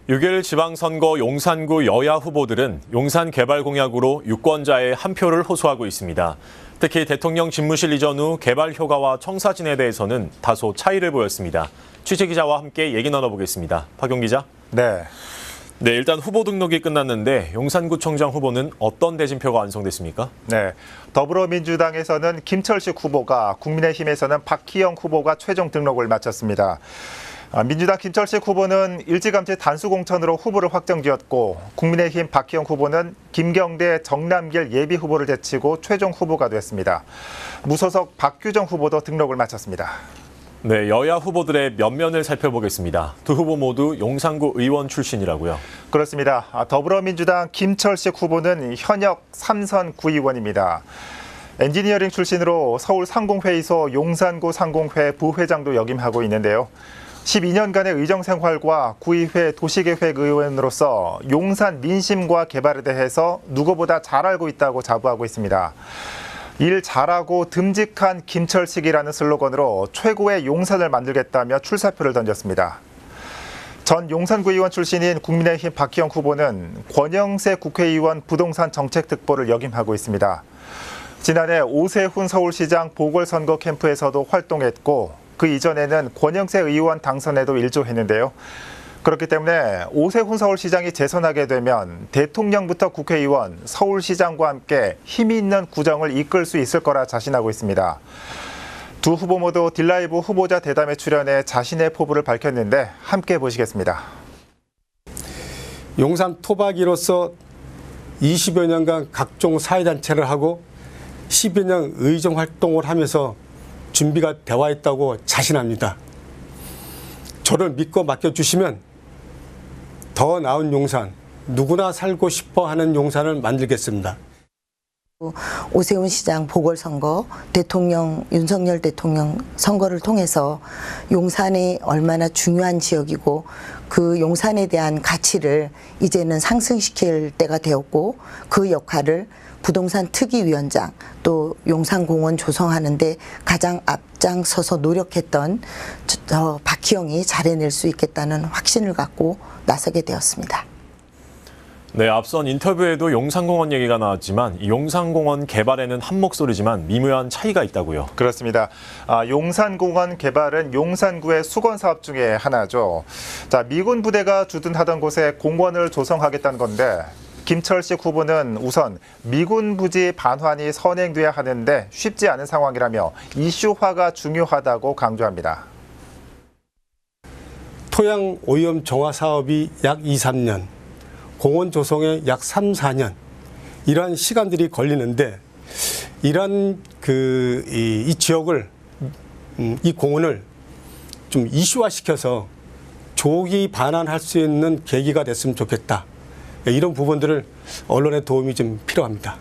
6일 지방선거 용산구 여야 후보들은 용산 개발 공약으로 유권자의 한 표를 호소하고 있습니다. 특히 대통령 집무실 이전 후 개발 효과와 청사진에 대해서는 다소 차이를 보였습니다. 취재기자와 함께 얘기 나눠보겠습니다. 박용 기자. 네, 일단 후보 등록이 끝났는데 용산구청장 후보는 어떤 대진표가 완성됐습니까? 네. 더불어민주당에서는 김철식 후보가, 국민의힘에서는 박희영 후보가 최종 등록을 마쳤습니다. 민주당 김철식 후보는 일찌감치 단수공천으로 후보를 확정지었고, 국민의힘 박희영 후보는 김경대 정남길 예비 후보를 제치고 최종 후보가 됐습니다. 무소속 박규정 후보도 등록을 마쳤습니다. 네, 여야 후보들의 면면을 살펴보겠습니다. 두 후보 모두 용산구 의원 출신이라고요. 그렇습니다. 더불어민주당 김철식 후보는 현역 3선 구의원입니다. 엔지니어링 출신으로 서울 상공회의소 용산구 상공회 부회장도 역임하고 있는데요. 12년간의 의정 생활과 구의회 도시계획 의원으로서 용산 민심과 개발에 대해서 누구보다 잘 알고 있다고 자부하고 있습니다. 일 잘하고 듬직한 김철식이라는 슬로건으로 최고의 용산을 만들겠다며 출사표를 던졌습니다. 전 용산구의원 출신인 국민의힘 박희영 후보는 권영세 국회의원 부동산 정책특보를 역임하고 있습니다. 지난해 오세훈 서울시장 보궐선거 캠프에서도 활동했고, 그 이전에는 권영세 의원 당선에도 일조했는데요. 그렇기 때문에 오세훈 서울시장이 재선하게 되면 대통령부터 국회의원, 서울시장과 함께 힘이 있는 구정을 이끌 수 있을 거라 자신하고 있습니다. 두 후보 모두 딜라이브 후보자 대담에 출연해 자신의 포부를 밝혔는데 함께 보시겠습니다. 용산 토박이로서 20여 년간 각종 사회단체를 하고 10여 년 의정 활동을 하면서 준비가 되어 있다고 자신합니다. 저를 믿고 맡겨주시면 더 나은 용산, 누구나 살고 싶어 하는 용산을 만들겠습니다. 오세훈 시장 보궐선거, 윤석열 대통령 선거를 통해서 용산이 얼마나 중요한 지역이고 그 용산에 대한 가치를 이제는 상승시킬 때가 되었고, 그 역할을 부동산 특위위원장 또 용산공원 조성하는데 가장 앞장서서 노력했던 박희영이 잘해낼 수 있겠다는 확신을 갖고 나서게 되었습니다. 네, 앞선 인터뷰에도 용산공원 얘기가 나왔지만 이 용산공원 개발에는 한 목소리지만 미묘한 차이가 있다고요. 그렇습니다. 용산공원 개발은 용산구의 수건 사업 중에 하나죠. 미군 부대가 주둔하던 곳에 공원을 조성하겠다는 건데, 김철식 후보는 우선 미군 부지 반환이 선행돼야 하는데 쉽지 않은 상황이라며 이슈화가 중요하다고 강조합니다. 토양 오염 정화 사업이 약 2, 3년, 공원 조성에 약 3, 4년 이러한 시간들이 걸리는데, 이런 이 지역을, 이 공원을 좀 이슈화시켜서 조기 반환할 수 있는 계기가 됐으면 좋겠다. 이런 부분들을 언론의 도움이 좀 필요합니다.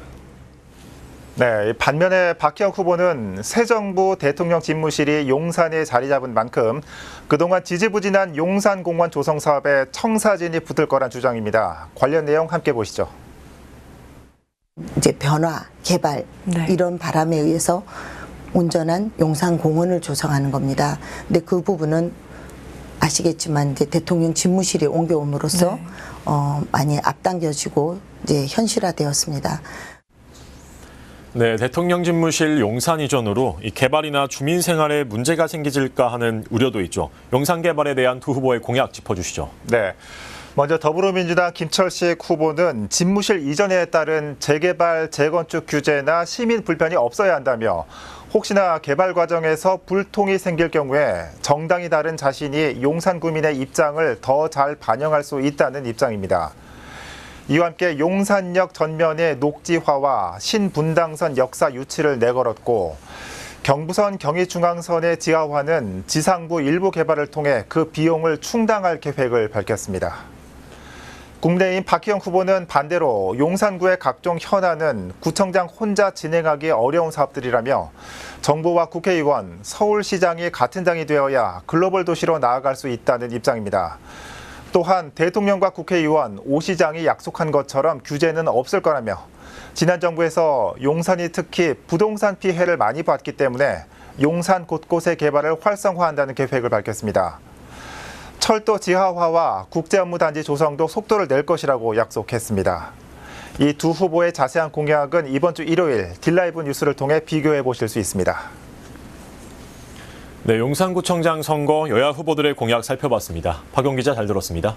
네, 반면에 박희영 후보는 새 정부 대통령 집무실이 용산에 자리 잡은 만큼 그동안 지지부진한 용산공원 조성 사업에 청사진이 붙을 거란 주장입니다. 관련 내용 함께 보시죠. 이제 변화, 개발 이런 바람에 의해서 온전한 용산공원을 조성하는 겁니다. 근데 그 부분은 아시겠지만 이제 대통령 집무실이 옮겨옴으로써 많이 앞당겨지고 이제 현실화되었습니다. 네, 대통령 집무실 용산 이전으로 이 개발이나 주민 생활에 문제가 생기질까 하는 우려도 있죠. 용산 개발에 대한 두 후보의 공약 짚어주시죠. 네. 먼저 더불어민주당 김철식 후보는 집무실 이전에 따른 재개발, 재건축 규제나 시민 불편이 없어야 한다며, 혹시나 개발 과정에서 불통이 생길 경우에 정당이 다른 자신이 용산구민의 입장을 더 잘 반영할 수 있다는 입장입니다. 이와 함께 용산역 전면의 녹지화와 신분당선 역사 유치를 내걸었고, 경부선 경의중앙선의 지하화는 지상부 일부 개발을 통해 그 비용을 충당할 계획을 밝혔습니다. 국민의힘 박희영 후보는 반대로 용산구의 각종 현안은 구청장 혼자 진행하기 어려운 사업들이라며, 정부와 국회의원, 서울시장이 같은 당이 되어야 글로벌 도시로 나아갈 수 있다는 입장입니다. 또한 대통령과 국회의원, 오 시장이 약속한 것처럼 규제는 없을 거라며, 지난 정부에서 용산이 특히 부동산 피해를 많이 봤기 때문에 용산 곳곳의 개발을 활성화한다는 계획을 밝혔습니다. 철도 지하화와 국제업무단지 조성도 속도를 낼 것이라고 약속했습니다. 이 두 후보의 자세한 공약은 이번 주 일요일 딜라이브 뉴스를 통해 비교해 보실 수 있습니다. 네, 용산구청장 선거 여야 후보들의 공약 살펴봤습니다. 박용 기자 잘 들었습니다.